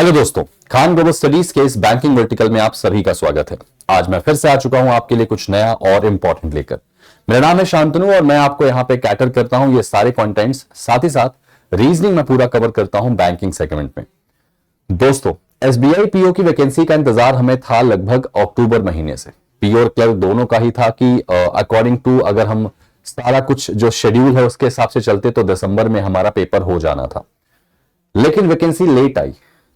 Hello दोस्तों, Khan global studies के इस बैंकिंग वर्टिकल में आप सभी का स्वागत है। आज मैं फिर से आ चुका हूं आपके लिए कुछ नया और इंपॉर्टेंट लेकर। मेरा नाम है शांतनु और मैं आपको यहां पे कैटर करता हूं ये सारे कंटेंट्स, साथ ही साथ रीजनिंग में पूरा कवर करता हूं बैंकिंग सेगमेंट में। दोस्तों, एसबीआई पीओ की वैकेंसी का इंतजार हमें था लगभग अक्टूबर महीने से। पीओ और क्लर्क दोनों का ही था कि अकॉर्डिंग टू अगर हम सारा कुछ जो शेड्यूल है उसके हिसाब से चलते तो दिसंबर में हमारा पेपर हो जाना था। लेकिन वैकेंसी लेट आई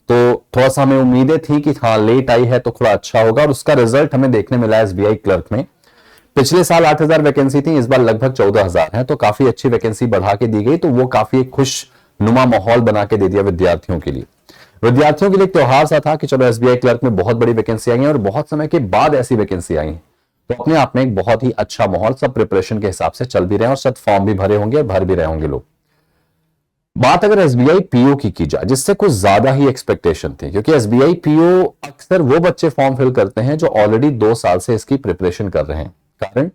तो थोड़ा सा हमें उम्मीदें थी कि हाँ लेट आई है तो थोड़ा अच्छा होगा, और उसका रिजल्ट हमें देखने मिला एसबीआई क्लर्क में। पिछले साल 8,000 वैकेंसी थी, इस बार लगभग 14,000 है, तो काफी अच्छी वैकेंसी बढ़ा के दी गई। तो वो काफी एक खुश नुमा माहौल बना के दे दिया विद्यार्थियों के लिए। विद्यार्थियों के लिए त्योहार सा था कि चलो एसबीआई क्लर्क में बहुत बड़ी वैकेंसी आई है और बहुत समय के बाद ऐसी वैकेंसी आई है, तो अपने आप में एक बहुत ही अच्छा माहौल, सब प्रिपरेशन के हिसाब से चल भी रहे हैं और शायद फॉर्म भी भरे होंगे और भर भी रहे होंगे लोग। बात अगर एसबीआई पीओ की जाए, जिससे कुछ ज्यादा ही एक्सपेक्टेशन थी, क्योंकि एसबीआई पीओ अक्सर वो बच्चे फॉर्म फिल करते हैं जो ऑलरेडी 2 साल से इसकी प्रिपरेशन कर रहे हैं। कारण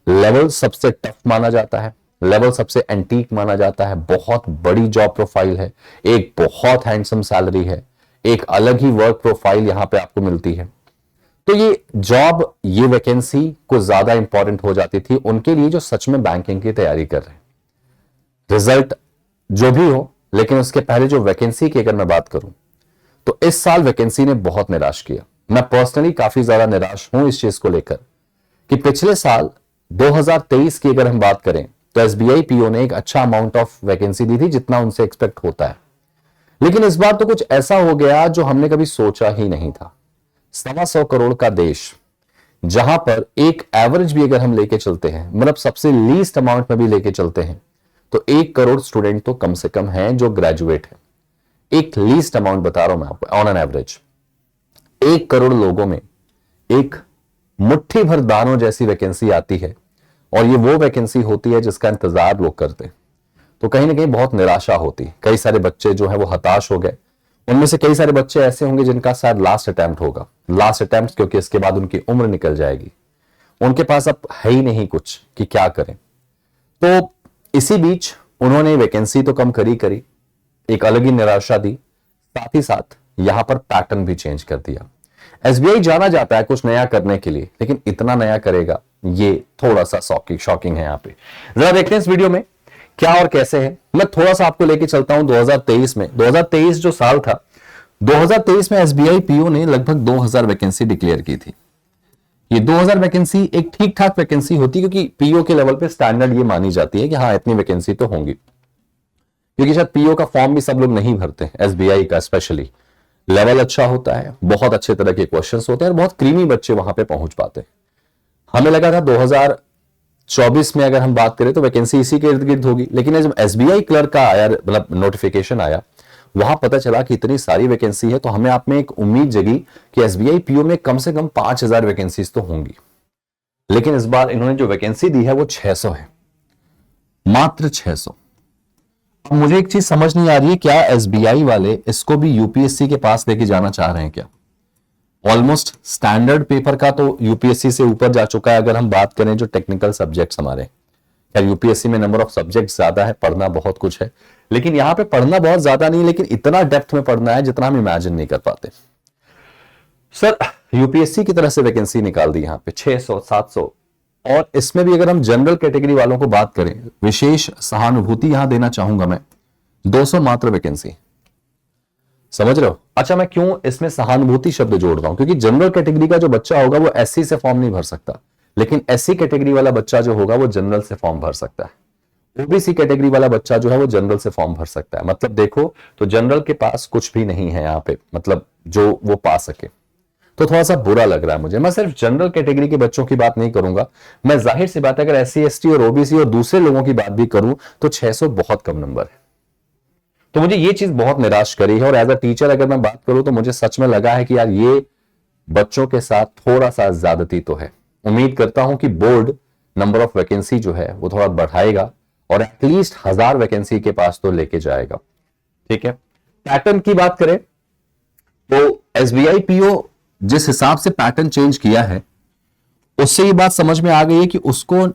लेवल सबसे टफ माना जाता है, लेवल सबसे एंटीक माना जाता है, बहुत बड़ी जॉब प्रोफाइल है, एक बहुत हैंडसम सैलरी है, एक अलग ही वर्क प्रोफाइल यहां पे आपको मिलती है। तो ये जॉब, ये वैकेंसी कुछ ज्यादा इंपॉर्टेंट हो जाती थी उनके लिए जो सच में बैंकिंग की तैयारी कर रहे हैं। रिजल्ट जो भी हो, लेकिन उसके पहले जो वैकेंसी की अगर मैं बात करूं तो इस साल वैकेंसी ने बहुत निराश किया। मैं पर्सनली काफी ज्यादा निराश हूं इस चीज को लेकर कि पिछले साल 2023 की अगर हम बात करें तो एसबीआई पीओ ने एक अच्छा अमाउंट ऑफ वैकेंसी दी थी जितना उनसे एक्सपेक्ट होता है। लेकिन इस बार तो कुछ ऐसा हो गया जो हमने कभी सोचा ही नहीं था। 125 करोड़ का देश, जहां पर एक एवरेज भी अगर हम लेके चलते हैं, मतलब सबसे लीस्ट अमाउंट में भी लेके चलते हैं, तो 1 करोड़ स्टूडेंट तो कम से कम हैं जो ग्रेजुएट है। एक लीस्ट अमाउंट बता रहा हूं मैं आपको, ऑन एन एवरेज 1 करोड़ लोगों में एक मुट्ठी भर दानों जैसी वैकेंसी आती है, और ये वो वैकेंसी होती है जिसका इंतजार लोग करते हैं। तो कहीं ना कहीं बहुत निराशा होती, कई सारे बच्चे जो है वो हताश हो गए। उनमें से कई सारे बच्चे ऐसे होंगे जिनका शायद लास्ट अटेम्प्ट होगा, लास्ट अटेम्प्ट, क्योंकि इसके बाद उनकी उम्र निकल जाएगी, उनके पास अब है ही नहीं कुछ कि क्या करें। तो इसी बीच उन्होंने वैकेंसी तो कम करी, एक अलग ही निराशा दी, साथ ही साथ यहां पर पैटर्न भी चेंज कर दिया। एसबीआई जाना जाता है कुछ नया करने के लिए, लेकिन इतना नया करेगा ये थोड़ा सा शॉकिंग है। यहां पे जरा देखते हैं इस वीडियो में क्या और कैसे है। मैं थोड़ा सा आपको लेके चलता हूं 2023 में। 2023 जो साल था, 2023 में एसबीआई पीओ ने लगभग 2000 वैकेंसी डिक्लेयर की थी। ये 2000 वैकेंसी एक ठीक ठाक वैकेंसी होती, क्योंकि पीओ के लेवल पे स्टैंडर्ड ये मानी जाती है कि हाँ इतनी वैकेंसी तो होंगी, क्योंकि शायद पीओ का फॉर्म भी सब लोग नहीं भरते हैं, एसबीआई का स्पेशली। लेवल अच्छा होता है, बहुत अच्छे तरह के क्वेश्चंस होते हैं और बहुत क्रीमी बच्चे वहां पे पहुंच पाते हैं। हमें लगा था 2024 में अगर हम बात करें तो वैकेंसी इसी के इर्द गिर्द होगी, लेकिन जब एसबीआई क्लर्क का आया, मतलब नोटिफिकेशन आया, वहां पता चला कि इतनी सारी वैकेंसी है, तो हमें आप में एक उम्मीद जगी कि एसबीआई पीओ में कम से कम 5,000 वैकेंसीज तो होंगी। लेकिन इस बार इन्होंने जो वैकेंसी दी है वो 600 है, मात्र 600। अब मुझे एक चीज समझ नहीं आ रही है, क्या एसबीआई वाले इसको भी यूपीएससी के पास लेके जाना चाह रहे हैं क्या? ऑलमोस्ट स्टैंडर्ड पेपर का तो यूपीएससी से ऊपर जा चुका है। अगर हम बात करें जो टेक्निकल सब्जेक्ट्स हमारे, यार यूपीएससी में नंबर ऑफ सब्जेक्ट ज्यादा है, पढ़ना बहुत कुछ है, लेकिन यहां पे पढ़ना बहुत ज्यादा नहीं, लेकिन इतना डेप्थ में पढ़ना है जितना हम इमेजिन नहीं कर पाते। सर यूपीएससी की तरह से वैकेंसी निकाल दी यहां पे 600 700, और इसमें भी अगर हम जनरल कैटेगरी वालों को बात करें, विशेष सहानुभूति यहां देना चाहूंगा मैं, 200 मात्र वैकेंसी। समझ रहे हो? अच्छा, मैं क्यों इसमें सहानुभूति शब्द जोड़ रहा हूं, क्योंकि जनरल कैटेगरी का जो बच्चा होगा वो एससी से फॉर्म नहीं भर सकता, लेकिन एससी कैटेगरी वाला बच्चा जो होगा वो जनरल से फॉर्म भर सकता है। ओबीसी कैटेगरी वाला बच्चा जो है वो जनरल से फॉर्म भर सकता है। मतलब देखो, तो जनरल के पास कुछ भी नहीं है यहाँ पे, मतलब जो वो पा सके। तो थोड़ा सा बुरा लग रहा है मुझे। मैं सिर्फ जनरल कैटेगरी के बच्चों की बात नहीं करूंगा, मैं जाहिर सी बात है अगर एससी एसटी और ओबीसी और दूसरे लोगों की बात भी करूं तो 600 बहुत कम नंबर है। तो मुझे ये चीज बहुत निराश करी है, और एज अ टीचर अगर मैं बात करूं तो मुझे सच में लगा है कि यार ये बच्चों के साथ थोड़ा सा ज्यादती तो है। उम्मीद करता हूं कि बोर्ड नंबर ऑफ वैकेंसी जो है वो थोड़ा बढ़ाएगा और एटलीस्ट 1000 वैकेंसी के पास तो लेके जाएगा। ठीक है, पैटर्न की बात करें तो एसबीआई पीओ जिस हिसाब से पैटर्न चेंज किया है, उससे ये बात समझ में आ गई है कि उसको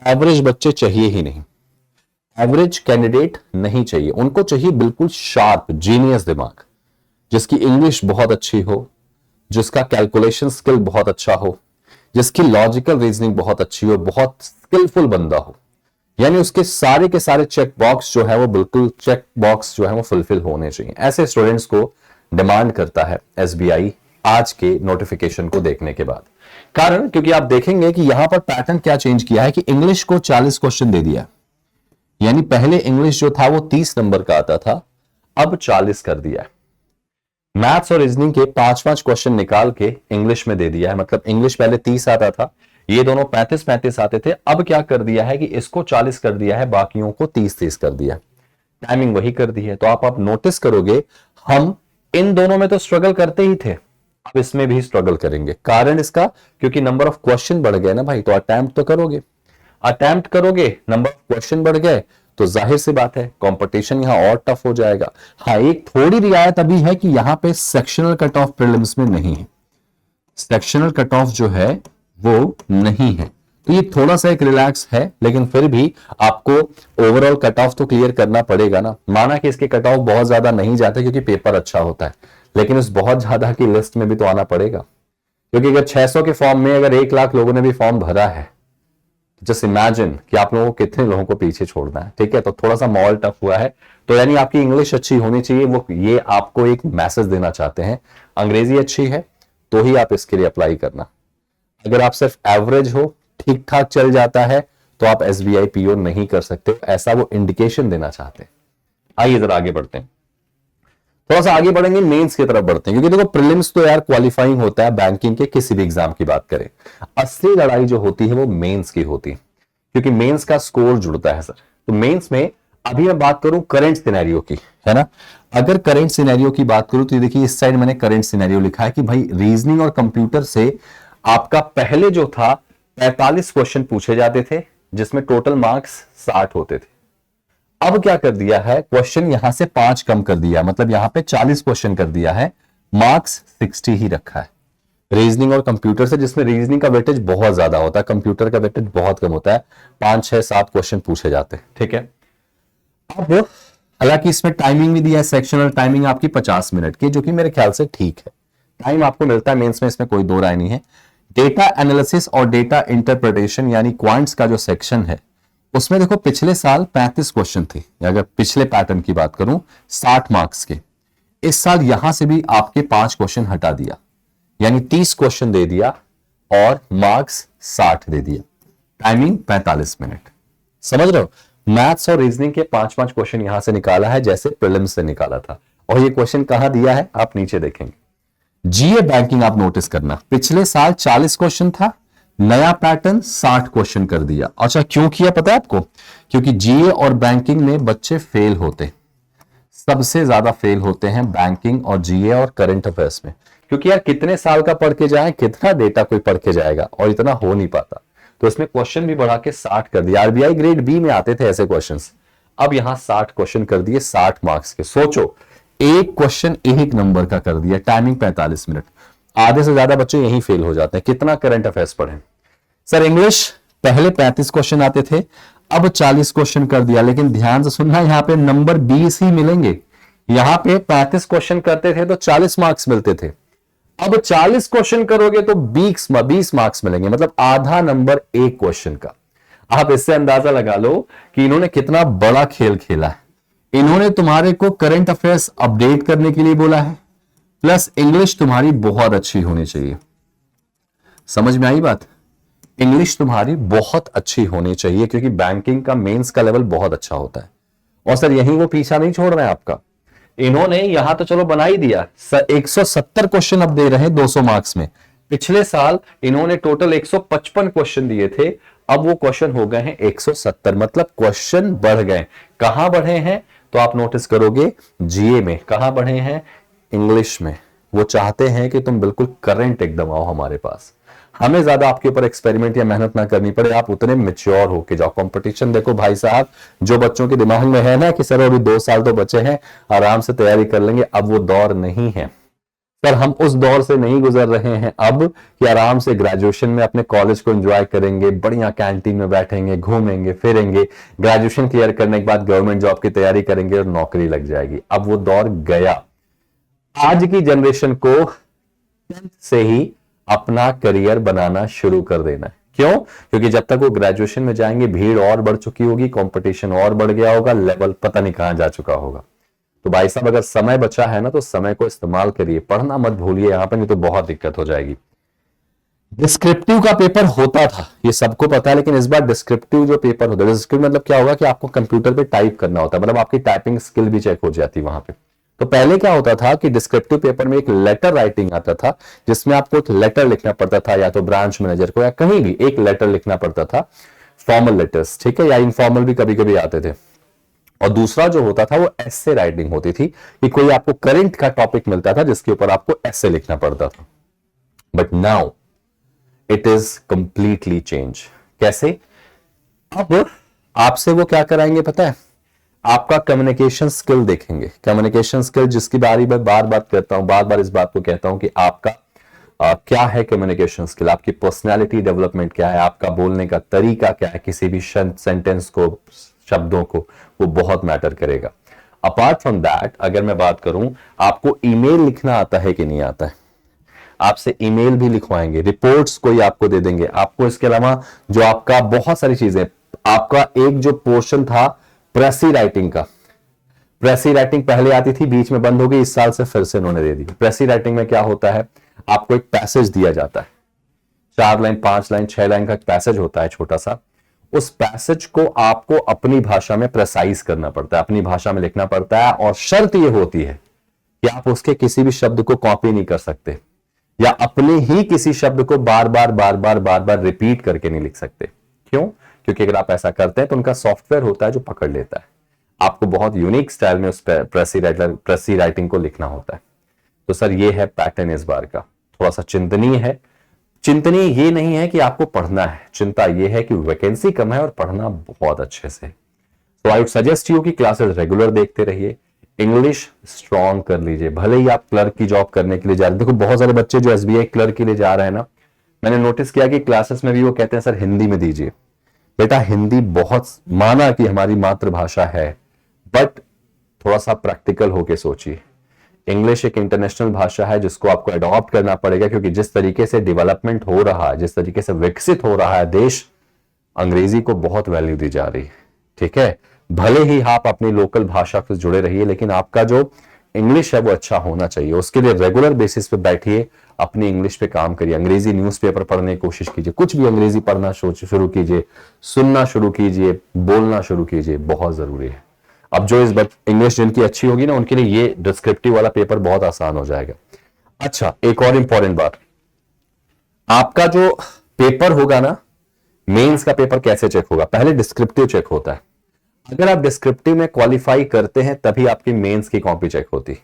एवरेज बच्चे चाहिए ही नहीं, एवरेज कैंडिडेट नहीं चाहिए, उनको चाहिए बिल्कुल शार्प जीनियस दिमाग। जिसकी इंग्लिश बहुत अच्छी हो, जिसका कैलकुलेशन स्किल बहुत अच्छा हो, जिसकी लॉजिकल रीजनिंग बहुत अच्छी हो, बहुत स्किलफुल बंदा हो, यानी उसके सारे के सारे चेक बॉक्स जो है वो बिल्कुल चेक बॉक्स जो है वो फुलफिल होने चाहिए। ऐसे स्टूडेंट्स को डिमांड करता है एसबीआई आज के नोटिफिकेशन को देखने के बाद। कारण क्योंकि आप देखेंगे कि यहां पर पैटर्न क्या चेंज किया है कि इंग्लिश को 40 क्वेश्चन दे दिया, यानी पहले इंग्लिश जो था वो 30 नंबर का आता था, अब 40 कर दिया है। मैथ्स और रीजनिंग के 5-5 क्वेश्चन निकाल के इंग्लिश में दे दिया है, मतलब इंग्लिश पहले 30 आता था, ये दोनों 35-35 आते थे, अब क्या कर दिया है कि इसको 40 कर दिया है, बाकियों को 30-30 कर दिया। टाइमिंग वही कर दी है। तो आप नोटिस करोगे हम इन दोनों में तो स्ट्रगल करते ही थे, अब इसमें भी स्ट्रगल करेंगे। कारण इसका क्योंकि नंबर ऑफ क्वेश्चन बढ़ गए ना भाई, तो अटेम्प्ट तो करोगे, अटेम्प्ट करोगे, नंबर ऑफ क्वेश्चन बढ़ गए, तो जाहिर सी बात है कंपटीशन यहां और टफ हो जाएगा। हाँ, एक थोड़ी रियायत अभी है कि यहां पे सेक्शनल कट ऑफ प्रीलिम्स में नहीं है, सेक्शनल कट ऑफ जो है वो नहीं है, तो ये थोड़ा सा एक रिलैक्स है, लेकिन फिर भी आपको ओवरऑल कट ऑफ तो क्लियर करना पड़ेगा ना। माना कि इसके कट ऑफ बहुत ज्यादा नहीं जाते क्योंकि पेपर अच्छा होता है, लेकिन इस बहुत ज्यादा की लिस्ट में भी तो आना पड़ेगा, क्योंकि अगर 600 के फॉर्म में अगर 1 लाख लोगों ने भी फॉर्म भरा है, जस्ट इमेजिन कि आप लोगों को कितने लोगों को पीछे छोड़ना है। ठीक है, तो थोड़ा सा माहौल टफ हुआ है, तो यानी आपकी इंग्लिश अच्छी होनी चाहिए, वो ये आपको एक मैसेज देना चाहते हैं। अंग्रेजी अच्छी है तो ही आप इसके लिए अप्लाई करना। अगर आप सिर्फ एवरेज हो, ठीक ठाक चल जाता है, तो आप एसबीआई पीओ नहीं कर सकते, ऐसा वो इंडिकेशन देना चाहते हैं। आइए जरा आगे बढ़ते हैं, थोड़ा सा आगे बढ़ेंगे, मेंस की तरफ बढ़ते हैं, क्योंकि देखो प्रीलिम्स तो यार क्वालिफाइंग होता है बैंकिंग के किसी भी एग्जाम की बात करें, असली लड़ाई जो होती है वो मेंस की होती है, क्योंकि मेंस का स्कोर जुड़ता है सर। तो मेंस में अभी मैं बात करूं करंट सिनेरियो की, है ना। अगर करंट सिनेरियो की बात करूं तो देखिए इस साइड मैंने करंट सिनेरियो लिखा है कि भाई रीजनिंग और कंप्यूटर से आपका पहले जो था 45 क्वेश्चन पूछे जाते थे, जिसमें टोटल मार्क्स 60 होते थे। अब क्या कर दिया है, क्वेश्चन यहां से 5 कम कर दिया, मतलब यहां पे 40 क्वेश्चन कर दिया है, मार्क्स 60 ही रखा है रीजनिंग और कंप्यूटर से, जिसमें रीजनिंग का वेटेज बहुत ज्यादा होता है, कंप्यूटर का वेटेज बहुत कम होता है, 5, 6, 7 क्वेश्चन पूछे जाते हैं। ठीक है, अब हालांकि इसमें टाइमिंग भी दिया है, सेक्शनल टाइमिंग आपकी 50 मिनट की, जो कि मेरे ख्याल से ठीक है, टाइम आपको मिलता है मेंस में, इसमें कोई दो राय नहीं है। डेटा एनालिसिस और डेटा इंटरप्रिटेशन यानी क्वांट्स का जो सेक्शन है, उसमें देखो पिछले साल 35 क्वेश्चन थे, अगर पिछले पैटर्न की बात करूं 60 मार्क्स के, इस साल यहां से भी आपके 5 क्वेश्चन हटा दिया, यानी 30 क्वेश्चन दे दिया और मार्क्स 60 दे दिया, टाइमिंग 45 मिनट। समझ रहे हो, मैथ्स और रीजनिंग के 5-5 क्वेश्चन यहां से निकाला है, जैसे प्रीलिम्स से निकाला था। और ये क्वेश्चन कहां दिया है आप नीचे देखेंगे, जीए बैंकिंग आप नोटिस करना, पिछले साल 40 क्वेश्चन था, नया पैटर्न 60 क्वेश्चन कर दिया। अच्छा क्यों किया पता है आपको, क्योंकि जीए और बैंकिंग में बच्चे फेल होते, सबसे ज्यादा फेल होते हैं बैंकिंग और जीए और करंट अफेयर्स में, क्योंकि यार कितने साल का पढ़ के जाए, कितना डेटा कोई पढ़ के जाएगा, और इतना हो नहीं पाता। तो इसमें क्वेश्चन भी बढ़ा के 60 कर दिया। आरबीआई ग्रेड बी में आते थे ऐसे क्वेश्चंस, अब यहां 60 क्वेश्चन कर दिए 60 मार्क्स के। सोचो एक क्वेश्चन 1 नंबर का कर दिया, टाइमिंग 45 मिनट, आधे से ज्यादा बच्चे यहीं फेल हो जाते हैं। कितना करंट अफेयर्स पढ़े सर, इंग्लिश पहले 35 क्वेश्चन आते थे, अब 40 क्वेश्चन कर दिया, लेकिन ध्यान से सुनना, यहां पे नंबर 20 ही मिलेंगे। यहां पे 35 क्वेश्चन करते थे तो 40 मार्क्स मिलते थे, अब 40 क्वेश्चन करोगे तो 20 मार्क्स मिलेंगे, मतलब आधा नंबर एक क्वेश्चन का। आप इससे अंदाजा लगा लो कि इन्होंने कितना बड़ा खेल खेला है। इन्होंने तुम्हारे को करंट अफेयर्स अपडेट करने के लिए बोला है, प्लस इंग्लिश तुम्हारी बहुत अच्छी होनी चाहिए। समझ में आई बात, इंग्लिश तुम्हारी बहुत अच्छी होनी चाहिए, क्योंकि बैंकिंग का मेंस का लेवल बहुत अच्छा होता है। और सर यहीं वो पीछा नहीं छोड़ रहे हैं आपका, इन्होंने यहां तो चलो बना ही दिया, 170 क्वेश्चन अब दे रहे हैं 200 मार्क्स में। पिछले साल इन्होंने टोटल 155 क्वेश्चन दिए थे, अब वो क्वेश्चन हो गए हैं 170, मतलब क्वेश्चन बढ़ गए। कहां बढ़े हैं तो आप नोटिस करोगे, जीए में। कहां बढ़े हैं, इंग्लिश में। वो चाहते हैं कि तुम बिल्कुल करंट एकदम आओ हमारे पास, हमें ज्यादा आपके ऊपर एक्सपेरिमेंट या मेहनत ना करनी पड़े, आप उतने मैच्योर होके जाओ। कंपटीशन देखो भाई साहब, जो बच्चों के दिमाग में है ना कि सर अभी 2 साल तो बचे हैं, आराम से तैयारी कर लेंगे, अब वो दौर नहीं है सर। हम उस दौर से नहीं गुजर रहे हैं अब कि आराम से ग्रेजुएशन में अपने कॉलेज को एंजॉय करेंगे, बढ़िया कैंटीन में बैठेंगे, घूमेंगे फिरेंगे, ग्रेजुएशन क्लियर करने के बाद गवर्नमेंट जॉब की तैयारी करेंगे और नौकरी लग जाएगी। अब वो दौर गया। आज की जनरेशन को 10th से ही अपना करियर बनाना शुरू कर देना है। क्यों? क्योंकि जब तक वो ग्रेजुएशन में जाएंगे भीड़ और बढ़ चुकी होगी, कंपटीशन और बढ़ गया होगा, लेवल पता नहीं कहां जा चुका होगा। तो भाई साहब अगर समय बचा है ना तो समय को इस्तेमाल करिए, पढ़ना मत भूलिए यहां पर, नहीं तो बहुत दिक्कत हो जाएगी। डिस्क्रिप्टिव का पेपर होता था, ये सबको पता है, लेकिन इस बार डिस्क्रिप्टिव जो पेपर होता है, डिस्क्रिप्टिव मतलब क्या होगा कि आपको कंप्यूटर पे टाइप करना होता है, मतलब आपकी टाइपिंग स्किल भी चेक हो जाती है वहां पे। तो पहले क्या होता था कि डिस्क्रिप्टिव पेपर में एक लेटर राइटिंग आता था, जिसमें आपको एक लेटर लिखना पड़ता था, या तो ब्रांच मैनेजर को या कहीं भी एक लेटर लिखना पड़ता था, फॉर्मल लेटर्स, ठीक है, या इनफॉर्मल भी कभी कभी आते थे। और दूसरा जो होता था वो एसे राइटिंग होती थी, कि कोई आपको करंट का टॉपिक मिलता था जिसके ऊपर आपको एसे लिखना पड़ता था। But now it is completely change. कैसे? अब आपसे वो क्या कराएंगे पता है? आपका कम्युनिकेशन स्किल देखेंगे। कम्युनिकेशन स्किल जिसकी बारी में बार बार कहता हूं, बार बार इस बात को कहता हूं कि आपका क्या है कम्युनिकेशन स्किल, आपकी पर्सनालिटी डेवलपमेंट क्या है, आपका बोलने का तरीका क्या है, किसी भी सेंटेंस को, शब्दों को, वो बहुत मैटर करेगा। अपार्ट फ्रॉम दैट अगर मैं बात करूं, आपको ईमेल लिखना आता है कि नहीं आता है? आपसे ईमेल भी लिखवाएंगे, रिपोर्ट्स कोई आपको दे देंगे। आपको इसके अलावा जो आपका बहुत सारी चीजें, आपका एक जो पोर्शन था प्रेसी राइटिंग का, प्रेसी राइटिंग पहले आती थी, बीच में बंद हो गई, इस साल से फिर से उन्होंने दे दी। प्रेसी राइटिंग में क्या होता है, आपको एक पैसेज दिया जाता है, 4 लाइन 5 लाइन 6 लाइन का पैसेज होता है छोटा सा। उस पैसेज को आपको अपनी भाषा में प्रेसाइज करना पड़ता है, अपनी भाषा में लिखना पड़ता है, और शर्त यह होती है कि आप उसके किसी भी शब्द को कॉपी नहीं कर सकते, या अपने ही किसी शब्द को बार बार रिपीट करके नहीं लिख सकते। क्यों? क्योंकि अगर आप ऐसा करते हैं तो उनका सॉफ्टवेयर होता है जो पकड़ लेता है। आपको बहुत यूनिक स्टाइल में उस प्रेसी राइटिंग को लिखना होता है। तो सर ये है पैटर्न इस बार का, थोड़ा सा चिंतनीय है। चिंतनीय ये नहीं है कि आपको पढ़ना है, चिंता ये है कि वैकेंसी कम है और पढ़ना बहुत अच्छे से। तो आई वुड सजेस्ट यू कि क्लासेस रेगुलर देखते रहिए, इंग्लिश स्ट्रॉन्ग कर लीजिए। भले ही आप क्लर्क की जॉब करने के लिए जा रहे हैं, देखो बहुत सारे बच्चे जो एसबीआई क्लर्क के लिए जा रहे हैं ना, मैंने नोटिस किया कि क्लासेस में भी वो कहते हैं सर हिंदी में दीजिए। बेटा हिंदी बहुत, माना कि हमारी मातृभाषा है, बट थोड़ा सा प्रैक्टिकल होके सोचिए। इंग्लिश एक इंटरनेशनल भाषा है जिसको आपको अडॉप्ट करना पड़ेगा, क्योंकि जिस तरीके से डेवलपमेंट हो रहा है, जिस तरीके से विकसित हो रहा है देश, अंग्रेजी को बहुत वैल्यू दी जा रही है। ठीक है, भले ही आप अपनी लोकल भाषा से जुड़े रहिए, लेकिन आपका जो इंग्लिश है वो अच्छा होना चाहिए। उसके लिए रेगुलर बेसिस पे बैठिए, अपनी इंग्लिश पे काम करिए, अंग्रेजी न्यूज़पेपर पढ़ने की कोशिश कीजिए, कुछ भी अंग्रेजी पढ़ना शुरू कीजिए, सुनना शुरू कीजिए, बोलना शुरू कीजिए, बहुत जरूरी है। अब जो इस इंग्लिश जिनकी अच्छी होगी ना, उनके लिए ये डिस्क्रिप्टिव वाला पेपर बहुत आसान हो जाएगा। अच्छा, एक और इंपॉर्टेंट बात, आपका जो पेपर होगा ना, मेंस का पेपर कैसे चेक होगा? पहले डिस्क्रिप्टिव चेक होता है। अगर आप डिस्क्रिप्टिव में क्वालिफाई करते हैं तभी आपकी मेंस की कॉपी चेक होती।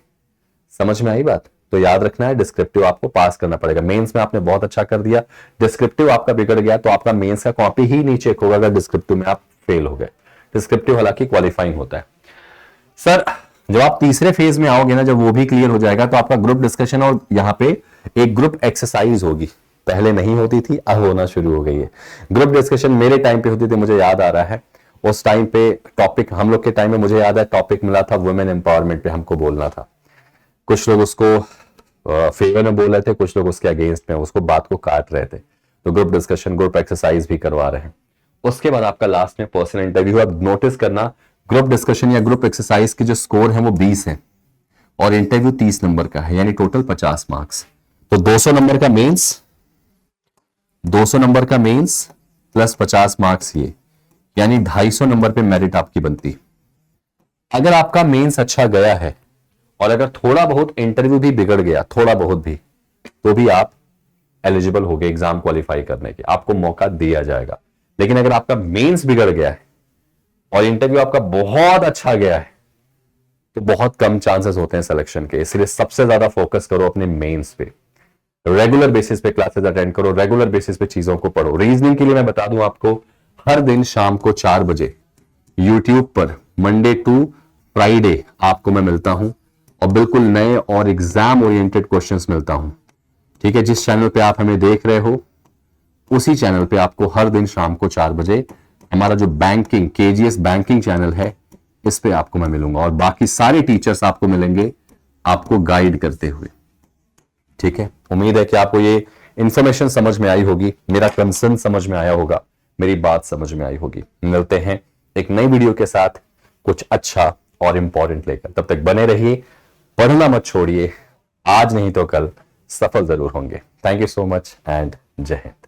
समझ में आई बात? तो याद रखना है, डिस्क्रिप्टिव आपको पास करना पड़ेगा। मेंस में आपने बहुत अच्छा कर दिया, डिस्क्रिप्टिव आपका बिगड़ गया तो आपका मेंस का कॉपी ही नहीं चेक होगा अगर डिस्क्रिप्टिव में आप फेल हो गए। डिस्क्रिप्टिव हालांकि क्वालिफाइंग होता है। सर जब आप तीसरे फेज में आओगे ना, जब वो भी क्लियर हो जाएगा, तो आपका ग्रुप डिस्कशन और यहाँ पे एक ग्रुप एक्सरसाइज होगी। पहले नहीं होती थी, अब होना शुरू हो गई है। ग्रुप डिस्कशन मेरे टाइम पे होती थी, मुझे याद आ रहा है। उस टाइम पे टॉपिक, हम लोग के टाइम में मुझे याद है टॉपिक मिला था वुमेन एम्पावरमेंट पे हमको बोलना था। कुछ लोग उसको फेवर में बोल रहे थे, कुछ लोग उसके अगेंस्ट में उसको बात को काट रहे थे। तो ग्रुप डिस्कशन, ग्रुप एक्सरसाइज भी करवा रहे हैं। उसके बाद आपका लास्ट में पर्सनल इंटरव्यू। अब नोटिस करना, ग्रुप डिस्कशन या ग्रुप एक्सरसाइज की जो स्कोर है वो 20 है और इंटरव्यू 30 नंबर का है, यानी टोटल 50 मार्क्स। तो 200 नंबर का मेंस, 200 नंबर का मेंस प्लस 50 मार्क्स ये, यानी 250 नंबर पे मेरिट आपकी बनती। अगर आपका मेंस अच्छा गया है और अगर थोड़ा बहुत इंटरव्यू भी बिगड़ गया, थोड़ा बहुत भी, तो भी आप एलिजिबल हो गए एग्जाम क्वालिफाई करने के, आपको मौका दिया जाएगा। लेकिन अगर आपका मेंस बिगड़ गया है और इंटरव्यू आपका बहुत अच्छा गया है, तो बहुत कम चांसेस होते हैं सिलेक्शन के। इसलिए सबसे ज्यादा फोकस करो अपने मेंस पे, रेगुलर बेसिस पे क्लासेस अटेंड करो, रेगुलर बेसिस पे चीजों को पढ़ो। रीजनिंग के लिए मैं बता दूं आपको, हर दिन शाम को 4 बजे यूट्यूब पर मंडे टू फ्राइडे आपको मैं मिलता हूं और बिल्कुल नए और एग्जाम ओरिएंटेड क्वेश्चंस मिलता हूं। ठीक है, जिस चैनल पे आप हमें देख रहे हो उसी चैनल पे आपको हर दिन शाम को 4 बजे हमारा जो बैंकिंग केजीएस बैंकिंग चैनल है, इस पे आपको मैं मिलूंगा और बाकी सारे टीचर्स आपको मिलेंगे आपको गाइड करते हुए। ठीक है, उम्मीद है कि आपको ये इंफॉर्मेशन समझ में आई होगी, मेरा कंसर्न समझ में आया होगा, मेरी बात समझ में आई होगी। मिलते हैं एक नई वीडियो के साथ कुछ अच्छा और इंपॉर्टेंट लेकर। तब तक बने रहिए, पढ़ना मत छोड़िए। आज नहीं तो कल सफल जरूर होंगे। Thank you so much and जय हिंद।